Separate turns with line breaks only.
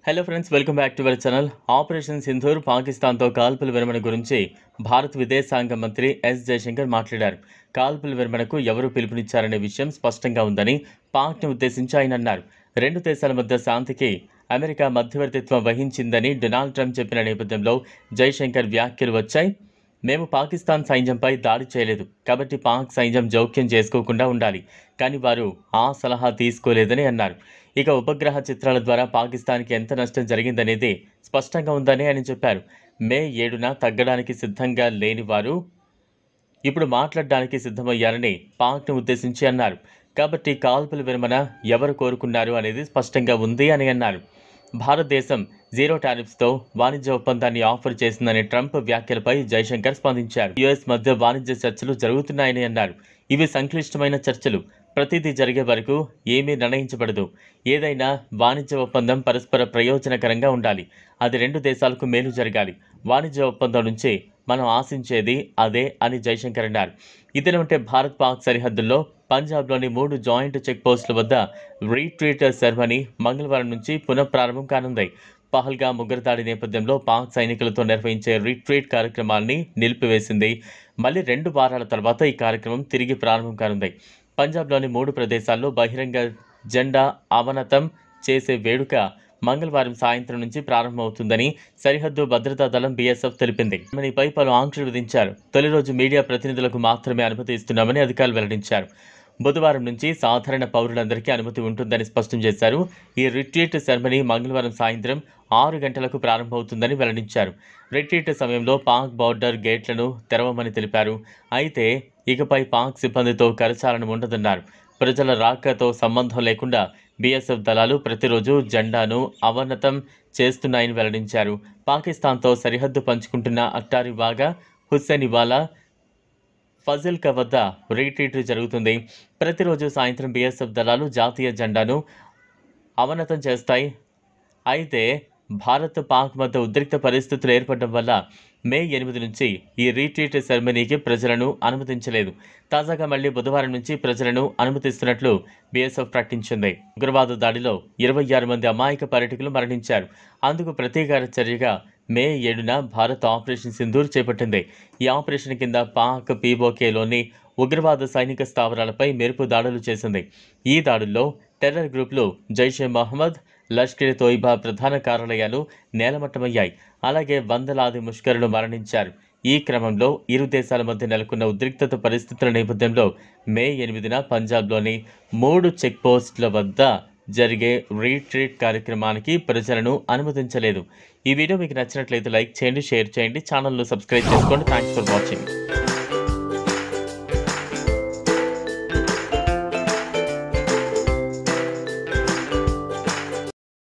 Hello friends, welcome back to our channel. Operation Sindoor పాకిస్తాన్తో కాల్పుల విరమణ గురించి భారత్ విదేశాంగ మంత్రి ఎస్ జయశంకర్ మాట్లాడారు. కాల్పుల విరమణకు ఎవరు పిలుపునిచ్చారనే విషయం స్పష్టంగా ఉందని పాక్ను ఉద్దేశించి ఆయన అన్నారు. రెండు దేశాల మధ్య శాంతికి అమెరికా మధ్యవర్తిత్వం వహించిందని డొనాల్డ్ ట్రంప్ చెప్పిన నేపథ్యంలో జయశంకర్ వ్యాఖ్యలు వచ్చాయి. మేము పాకిస్తాన్ సైన్యంపై దాడి చేయలేదు, కాబట్టి పాక్ సైన్యం జోక్యం చేసుకోకుండా ఉండాలి, కానీ వారు ఆ సలహా తీసుకోలేదని అన్నారు. ఇక ఉపగ్రహ చిత్రాల ద్వారా పాకిస్తాన్కి ఎంత నష్టం జరిగిందనేది స్పష్టంగా ఉందని ఆయన చెప్పారు. మే 7న తగ్గడానికి సిద్ధంగా లేని వారు ఇప్పుడు మాట్లాడడానికి సిద్ధమయ్యారని పాక్ను ఉద్దేశించి అన్నారు. కాబట్టి కాల్పుల విరమణ ఎవరు కోరుకున్నారు అనేది స్పష్టంగా ఉంది అని అన్నారు. భారతదేశం జీరో టారిఫ్స్తో వాణిజ్య ఒప్పందాన్ని ఆఫర్ చేసిందనే ట్రంప్ వ్యాఖ్యలపై జయశంకర్ స్పందించారు. యుఎస్ మధ్య వాణిజ్య చర్చలు జరుగుతున్నాయని అన్నారు. ఇవి సంక్లిష్టమైన చర్చలు, ప్రతిదీ జరిగే వరకు ఏమీ నిర్ణయించబడదు. ఏదైనా వాణిజ్య ఒప్పందం పరస్పర ప్రయోజనకరంగా ఉండాలి, అది రెండు దేశాలకు మేలు జరగాలి. వాణిజ్య ఒప్పందం నుంచి మనం ఆశించేది అదే అని జయశంకర్ అన్నారు. ఇదిలా ఉంటే భారత్ పాక్ సరిహద్దుల్లో పంజాబ్లోని 3 జాయింట్ చెక్ పోస్టుల వద్ద రీట్రీట్ సెరమనీ మంగళవారం నుంచి పునఃప్రారంభం కానుంది. పహల్గామ్ ఉగ్రదాడి నేపథ్యంలో పాక్ సైనికులతో నిర్వహించే రీట్రీట్ కార్యక్రమాన్ని నిలిపివేసింది. మళ్ళీ 2 వారాల తర్వాత ఈ కార్యక్రమం తిరిగి ప్రారంభం కానుంది. పంజాబ్లోని 3 ప్రదేశాల్లో బహిరంగ జెండా అవనతం చేసే వేడుక మంగళవారం సాయంత్రం నుంచి ప్రారంభమవుతుందని సరిహద్దు భద్రతా దళం బీఎస్ఎఫ్ తెలిపింది. సెరమనీపై పలు ఆంక్షలు విధించారు. తొలి రోజు మీడియా ప్రతినిధులకు మాత్రమే అనుమతి ఇస్తున్నామని అధికారులు వెల్లడించారు. బుధవారం నుంచి సాధారణ పౌరులందరికీ అనుమతి ఉంటుందని స్పష్టం చేశారు. ఈ రిట్రీట్ సెరమనీ మంగళవారం సాయంత్రం 6 గంటలకు ప్రారంభమవుతుందని వెల్లడించారు. రిట్రీట్ సమయంలో పాక్ బోర్డర్ గేట్లను తెరవమని తెలిపారు. అయితే ఇకపై పాక్ సిబ్బందితో కరచాలనం ఉండదన్నారు. ప్రజల రాకతో సంబంధం లేకుండా బీఎస్ఎఫ్ దళాలు ప్రతిరోజు జెండాను అవనతం చేస్తున్నాయని వెల్లడించారు. పాకిస్తాన్తో సరిహద్దు పంచుకుంటున్న అట్టారీ వాగా, హుస్సేనివాలా, ఫజిల్కా వద్ద రీట్రీట్ జరుగుతుంది. ప్రతిరోజు సాయంత్రం బీఎస్ఎఫ్ దళాలు జాతీయ జెండాను అవనతం చేస్తాయి. అయితే భారత్ పాక్ మధ్య ఉద్రిక్త పరిస్థితులు ఏర్పడడం వల్ల మే 8 నుంచి ఈ రీట్రీట్ సెరమనీకి ప్రజలను అనుమతించలేదు. తాజాగా మళ్లీ బుధవారం నుంచి ప్రజలను అనుమతిస్తున్నట్లు బీఎస్ఎఫ్ ప్రకటించింది. ఉగ్రవాద దాడిలో 26 మంది అమాయక పర్యాటకులు మరణించారు. అందుకు ప్రతీకార చర్యగా మే 7న భారత్ ఆపరేషన్ సింధూర్ చేపట్టింది. ఈ ఆపరేషన్ కింద పాక్ పీఓకేలోని ఉగ్రవాద సైనిక స్థావరాలపై మెరుపు దాడులు చేసింది. ఈ దాడుల్లో టెర్రర్ గ్రూపులు జైషే మహమ్మద్, లష్కర్ తోయిబా ప్రధాన కార్యాలయాలు నేలమట్టమయ్యాయి. అలాగే వందలాది ముష్కరులు మరణించారు. ఈ క్రమంలో ఇరు దేశాల మధ్య నెలకొన్న ఉద్రిక్తత పరిస్థితుల నేపథ్యంలో మే 8న పంజాబ్లోని 3 చెక్ పోస్టుల వద్ద జరిగే రీట్రీట్ కార్యక్రమానికి ప్రజలను అనుమతించలేదు. ఈ వీడియో మీకు నచ్చినట్లయితే లైక్ చేయండి, షేర్ చేయండి, ఛానల్ను సబ్స్క్రైబ్ చేసుకోండి. Thanks for watching.